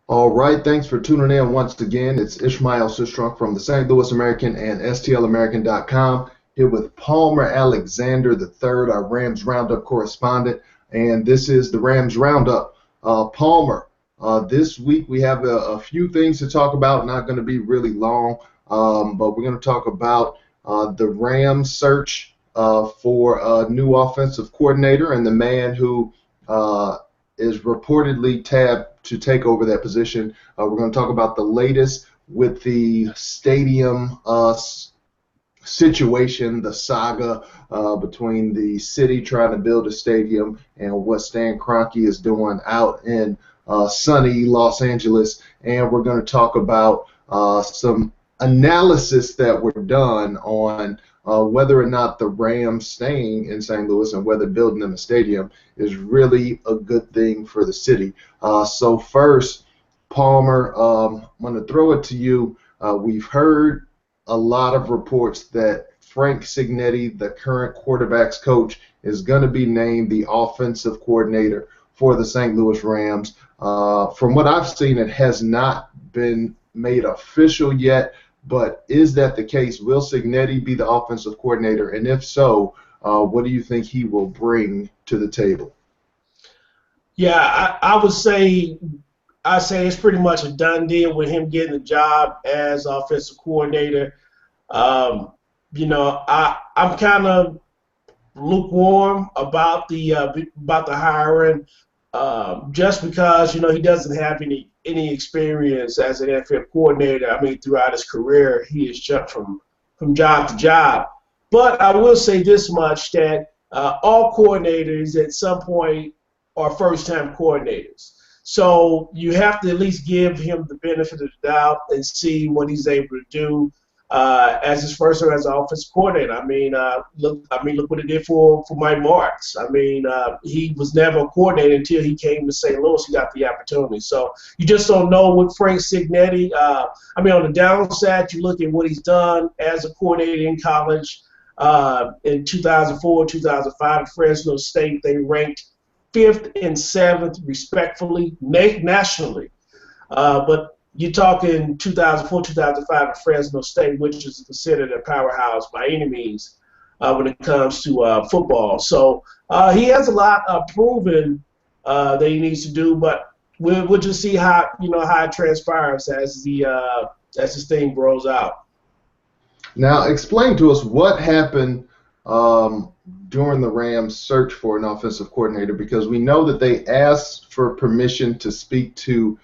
All right, thanks for tuning in once again. It's Ishmael Sistrunk from the St. Louis American and STLamerican.com here with Palmer Alexander III, our Rams Roundup correspondent, and this is the Rams Roundup. Palmer, this week we have a few things to talk about, not going to be really long, but we're going to talk about the Rams search for a new offensive coordinator and the man who is reportedly tabbed to take over that position. We're going to talk about the latest with the stadium situation, the saga between the city trying to build a stadium and what Stan Kroenke is doing out in sunny Los Angeles. And we're going to talk about some analysis that were done on whether or not the Rams staying in St. Louis and whether building them a stadium is really a good thing for the city. So first, Palmer, I'm going to throw it to you. We've heard a lot of reports that Frank Cignetti, the current quarterbacks coach, is going to be named the offensive coordinator for the St. Louis Rams. From what I've seen, it has not been made official yet. But is that the case? Will Cignetti be the offensive coordinator? And if so, what do you think he will bring to the table? Yeah, I would say it's pretty much a done deal with him getting the job as offensive coordinator. Um, I'm kind of lukewarm about the hiring, just because he doesn't have any experience as an NFL coordinator. I mean, throughout his career, he has jumped from job to job. But I will say this much, that all coordinators at some point are first-time coordinators. So you have to at least give him the benefit of the doubt and see what he's able to do as his first time as an offensive coordinator. Look what he did for Mike Martz. He was never a coordinator until he came to St. Louis. He got the opportunity. So you just don't know with Frank Cignetti. On the downside, you look at what he's done as a coordinator in college. In 2004, 2005, at Fresno State, they ranked fifth and seventh, respectfully, nationally. But you're talking 2004, 2005 at Fresno State, which is considered a powerhouse by any means when it comes to football. So he has a lot proven that he needs to do, but we'll just see how it transpires as this thing grows out. Now, explain to us what happened during the Rams' search for an offensive coordinator, because we know that they asked for permission to speak to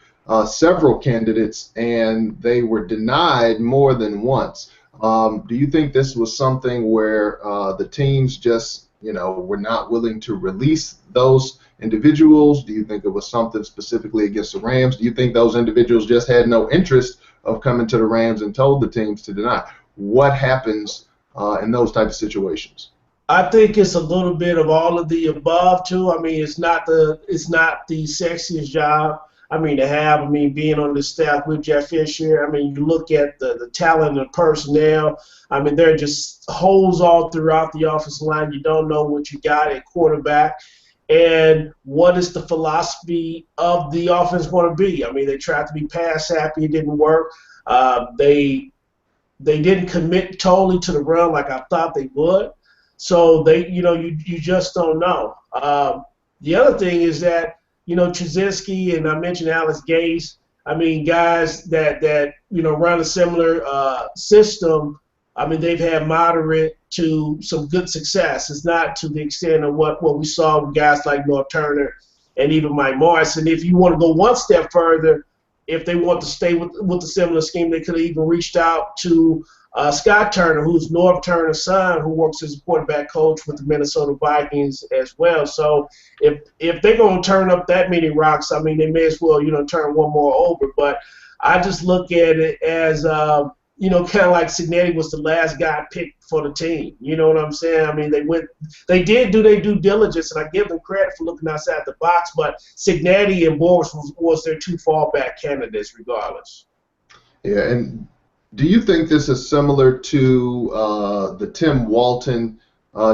several candidates, and they were denied more than once. Do you think this was something where the teams just, were not willing to release those individuals? Do you think it was something specifically against the Rams? Do you think those individuals just had no interest of coming to the Rams and told the teams to deny? What happens in those type of situations? I think it's a little bit of all of the above too. It's not the sexiest job. To have. Being on the staff with Jeff Fisher. You look at the talent and personnel. There are just holes all throughout the offensive line. You don't know what you got at quarterback. And what is the philosophy of the offense going to be? They tried to be pass happy. It didn't work. They didn't commit totally to the run like I thought they would. So you just don't know. The other thing is that, Trzynski, and I mentioned Alex Gase. Guys that run a similar system. They've had moderate to some good success. It's not to the extent of what we saw with guys like North Turner and even Mike Morris. And if you want to go one step further, if they want to stay with the similar scheme, they could have even reached out to Scott Turner, who's North Turner's son, who works as a quarterback coach with the Minnesota Vikings as well. So if they're going to turn up that many rocks, they may as well, turn one more over. But I just look at it as, kind of like Cignetti was the last guy picked for the team. You know what I'm saying? They did do their due diligence, and I give them credit for looking outside the box. But Cignetti and Boris was their two fallback candidates, regardless. Yeah, and do you think this is similar to the Tim Walton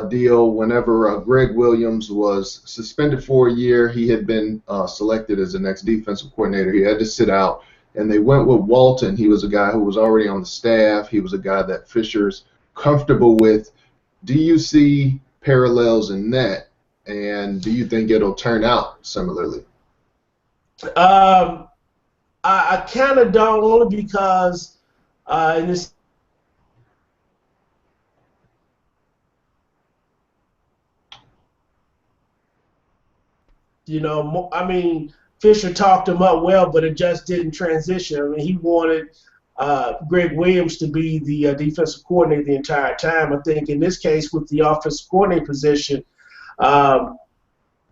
deal whenever Greg Williams was suspended for a year. He had been selected as the next defensive coordinator. He had to sit out, and they went with Walton. He was a guy who was already on the staff. He was a guy that Fisher's comfortable with. Do you see parallels in that, and do you think it'll turn out similarly? Um, I kind of don't, only because in this, I mean, Fisher talked him up well, but it just didn't transition. I mean, he wanted Greg Williams to be the defensive coordinator the entire time. I think in this case, with the offensive coordinator position, um,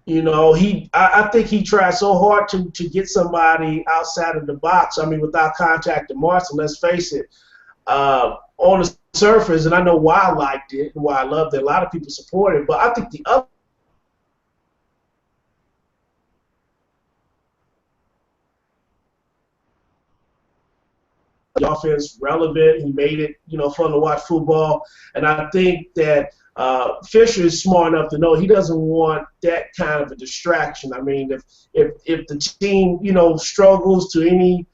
I think he tried so hard to get somebody outside of the box. I mean, without contacting Martin, let's face it, on the surface, and I know why I liked it and why I loved it. A lot of people support it, but I think the other offense relevant. He made it, fun to watch football. And I think that Fisher is smart enough to know he doesn't want that kind of a distraction. I mean, if the team, struggles to any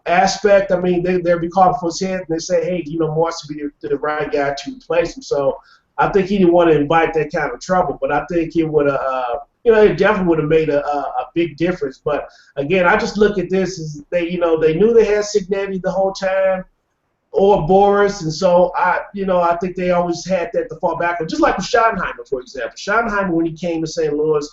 aspect, I mean, they'll be calling for his head and they say, hey, Morris would be the right guy to replace him. So I think he didn't want to invite that kind of trouble, but I think it would have, it definitely would have made a big difference. But again, I just look at this as they knew they had Cignetti the whole time, or Boris, and so I think they always had that to fall back on. Just like with Schottenheimer, for example. Schottenheimer, when he came to St. Louis,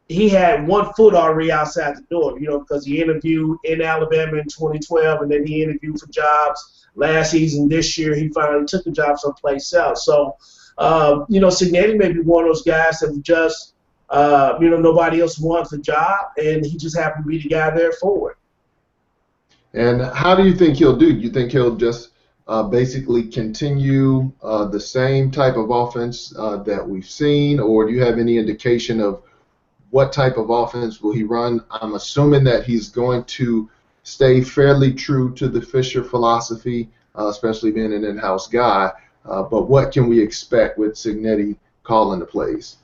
he had one foot already outside the door, because he interviewed in Alabama in 2012, and then he interviewed for jobs last season. This year, he finally took a job someplace else. So, Cignetti may be one of those guys that just nobody else wants the job, and he just happened to be the guy there for it. And how do you think he'll do? Do you think he'll just basically continue the same type of offense that we've seen, or do you have any indication of what type of offense will he run? I'm assuming that he's going to stay fairly true to the Fisher philosophy, especially being an in-house guy. But what can we expect with Cignetti calling the plays?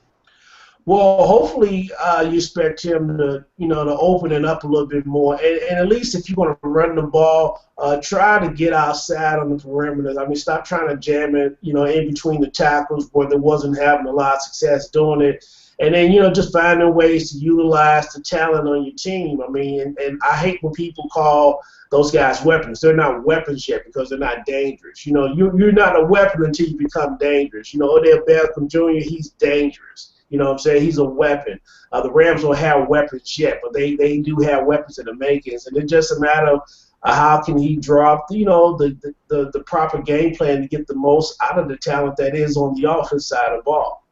Well, hopefully you expect him to, to open it up a little bit more. And at least if you're going to run the ball, try to get outside on the perimeter. I mean, stop trying to jam it, in between the tackles where they wasn't having a lot of success doing it. And then, just finding ways to utilize the talent on your team. I mean, and I hate when people call those guys weapons. They're not weapons yet because they're not dangerous. You're not a weapon until you become dangerous. Odell Beckham Jr., he's dangerous. You know what I'm saying? He's a weapon. The Rams don't have weapons yet, but they do have weapons in the makings. And it's just a matter of how can he drop, the proper game plan to get the most out of the talent that is on the offense side of the ball.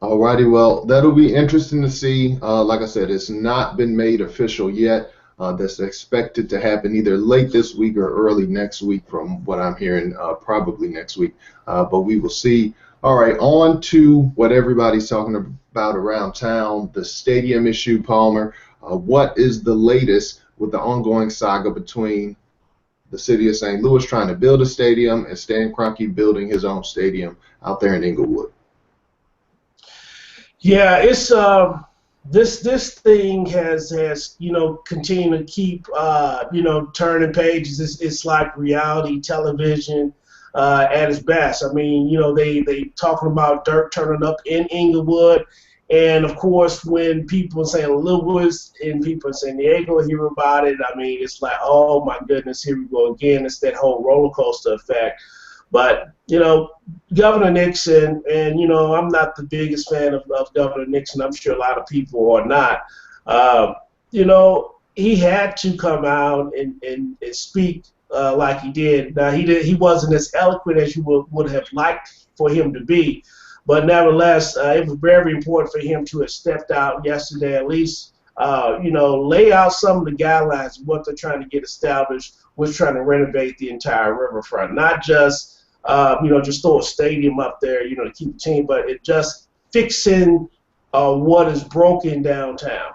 All righty, well, that'll be interesting to see. Like I said, it's not been made official yet. That's expected to happen either late this week or early next week from what I'm hearing, probably next week. But we will see. All right, on to what everybody's talking about around town, the stadium issue, Palmer. What is the latest with the ongoing saga between the city of St. Louis trying to build a stadium and Stan Kroenke building his own stadium out there in Inglewood? Yeah, it's this thing has continued to keep turning pages. It's like reality television at its best. I mean, they talking about dirt turning up in Inglewood, and of course, when people in St. Louis and people in San Diego hear about it, I mean, it's like, oh my goodness, here we go again. It's that whole roller coaster effect. But Governor Nixon, and I'm not the biggest fan of Governor Nixon. I'm sure a lot of people are not. He had to come out and speak like he did. Now he wasn't as eloquent as you would have liked for him to be, but nevertheless, it was very important for him to have stepped out yesterday, at least lay out some of the guidelines of what they're trying to get established. We're trying to renovate the entire riverfront, not just just throw a stadium up there, to keep the team, but it just fixing what is broken downtown.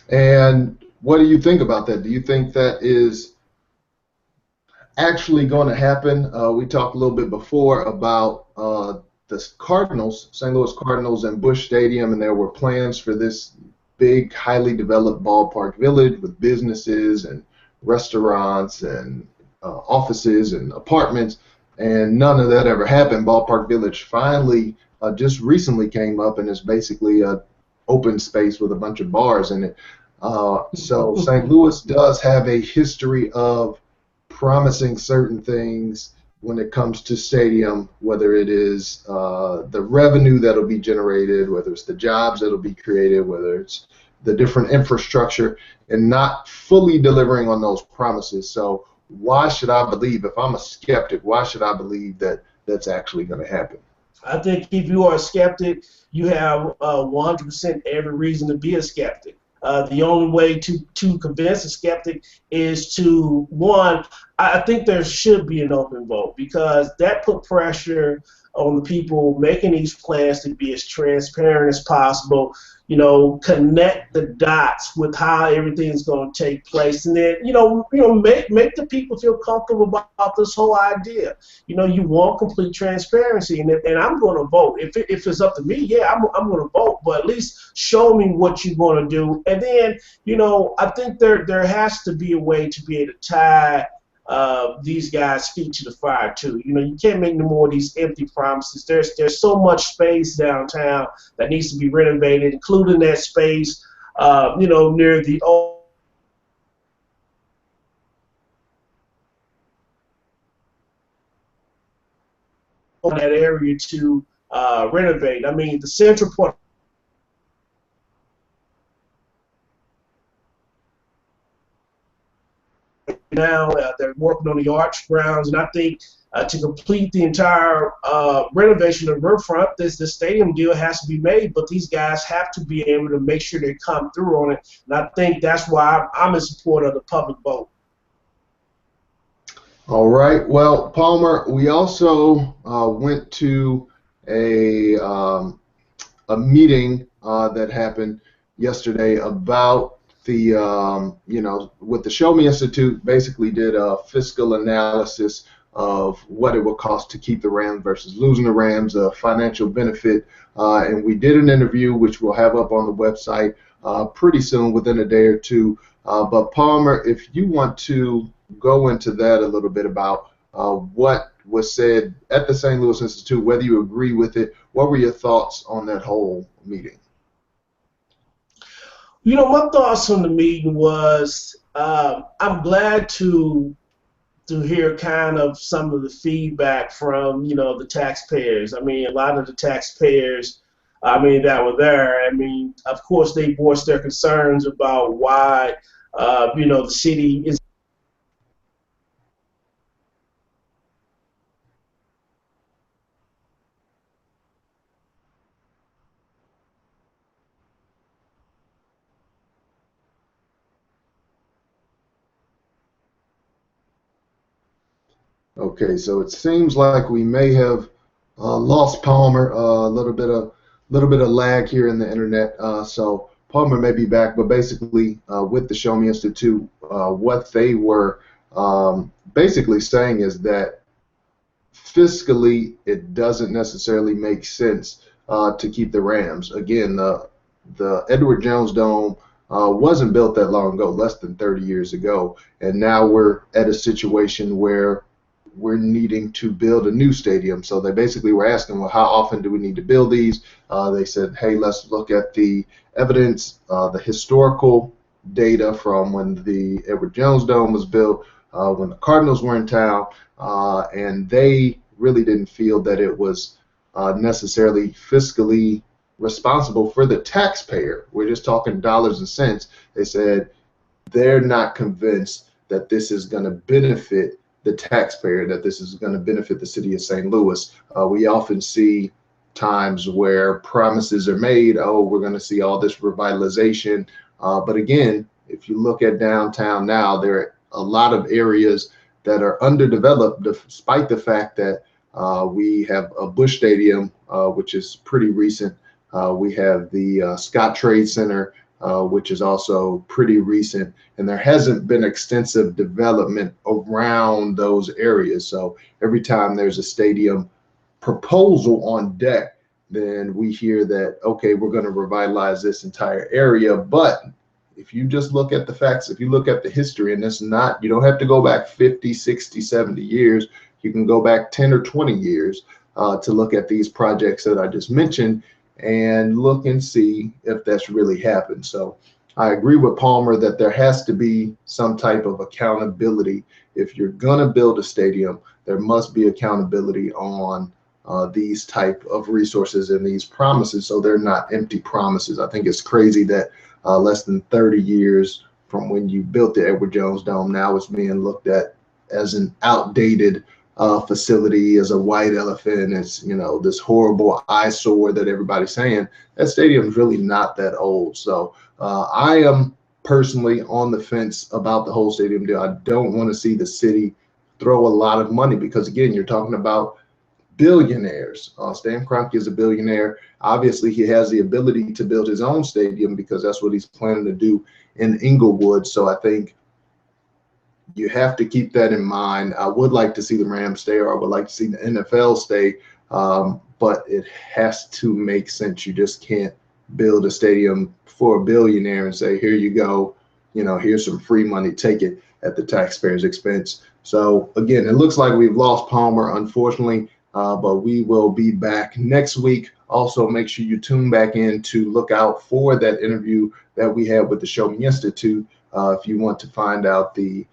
And what do you think about that? Do you think that is actually going to happen. We talked a little bit before about the Cardinals, St. Louis Cardinals, and Busch Stadium, and there were plans for this big, highly developed ballpark village with businesses and restaurants and offices and apartments, and none of that ever happened. Ballpark Village finally just recently came up, and it's basically a open space with a bunch of bars in it. So St. Louis does have a history of promising certain things when it comes to stadium, whether it is the revenue that'll be generated, whether it's the jobs that'll be created, whether it's the different infrastructure, and not fully delivering on those promises. So why should I believe, if I'm a skeptic, why should I believe that that's actually going to happen? I think if you are a skeptic, you have 100% every reason to be a skeptic. The only way to convince a skeptic is to, one, I think there should be an open vote, because that put pressure on the people making these plans to be as transparent as possible, connect the dots with how everything's going to take place, and then, make the people feel comfortable about this whole idea. You want complete transparency, and I'm going to vote. If it's up to me, yeah, I'm going to vote, but at least show me what you're going to do. And then, I think there has to be a way to be able to tie these guys' feet to the fire too. You can't make no more of these empty promises. There's so much space downtown that needs to be renovated, including that space, near the old that area to renovate. I mean, the central part now, they're working on the arch grounds, and I think to complete the entire renovation of the riverfront, the stadium deal has to be made, but these guys have to be able to make sure they come through on it, and I think that's why I'm in support of the public vote. All right. Well, Palmer, we also went to a meeting that happened yesterday about the with the Show Me Institute. Basically did a fiscal analysis of what it would cost to keep the Rams versus losing the Rams, a financial benefit, and we did an interview which we'll have up on the website pretty soon, within a day or two. But Palmer, if you want to go into that a little bit about what was said at the St. Louis Institute, whether you agree with it, what were your thoughts on that whole meeting? My thoughts on the meeting was, I'm glad to hear kind of some of the feedback from, the taxpayers. I mean, a lot of the taxpayers, that were there, of course, they voiced their concerns about why, the city is. Okay, so it seems like we may have lost Palmer. A little bit of lag here in the internet. So Palmer may be back, but basically with the Show Me Institute, what they were basically saying is that fiscally it doesn't necessarily make sense to keep the Rams. Again, the Edward Jones Dome wasn't built that long ago, less than 30 years ago, and now we're at a situation where we're needing to build a new stadium. So they basically were asking, well, how often do we need to build these? They said, hey, let's look at the evidence, the historical data from when the Edward Jones Dome was built, when the Cardinals were in town, and they really didn't feel that it was necessarily fiscally responsible for the taxpayer. We're just talking dollars and cents. They said they're not convinced that this is going to benefit the taxpayer, that this is going to benefit the city of St. Louis. We often see times where promises are made, oh, we're going to see all this revitalization. But again, if you look at downtown now, there are a lot of areas that are underdeveloped, despite the fact that we have a Busch Stadium, which is pretty recent. We have the Scott Trade Center, which is also pretty recent, and there hasn't been extensive development around those areas. So every time there's a stadium proposal on deck, then we hear that, okay, we're going to revitalize this entire area. But if you just look at the facts, if you look at the history, and it's not, you don't have to go back 50, 60, 70 years. You can go back 10 or 20 years to look at these projects that I just mentioned and look and see if that's really happened. So I agree with Palmer that there has to be some type of accountability. If you're going to build a stadium, there must be accountability on these type of resources and these promises, so they're not empty promises. I think it's crazy that less than 30 years from when you built the Edward Jones Dome, now it's being looked at as an outdated facility, as a white elephant. It's, you know, this horrible eyesore that everybody's saying. That stadium is really not that old. So I am personally on the fence about the whole stadium deal. I don't want to see the city throw a lot of money, because again, you're talking about billionaires. Stan Kroenke is a billionaire. Obviously, he has the ability to build his own stadium because that's what he's planning to do in Inglewood. So I think you have to keep that in mind. I would like to see the Rams stay, or I would like to see the NFL stay, but it has to make sense. You just can't build a stadium for a billionaire and say, here you go, you know, here's some free money, take it, at the taxpayer's expense. So again, it looks like we've lost Palmer, unfortunately. But we will be back next week. Also, make sure you tune back in to look out for that interview that we had with the Show Me Institute if you want to find out the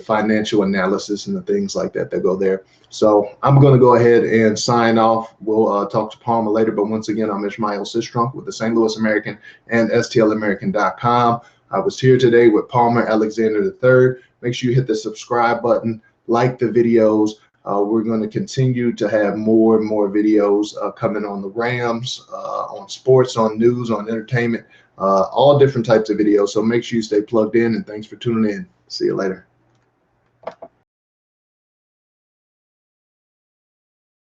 financial analysis and the things like that that go there. So I'm going to go ahead and sign off. We'll talk to Palmer later. But once again, I'm Ishmael Sistrunk with the St. Louis American and STLAmerican.com. I was here today with Palmer Alexander III. Make sure you hit the subscribe button, like the videos. We're going to continue to have more and more videos coming on the Rams, on sports, on news, on entertainment, all different types of videos. So make sure you stay plugged in, and thanks for tuning in. See you later.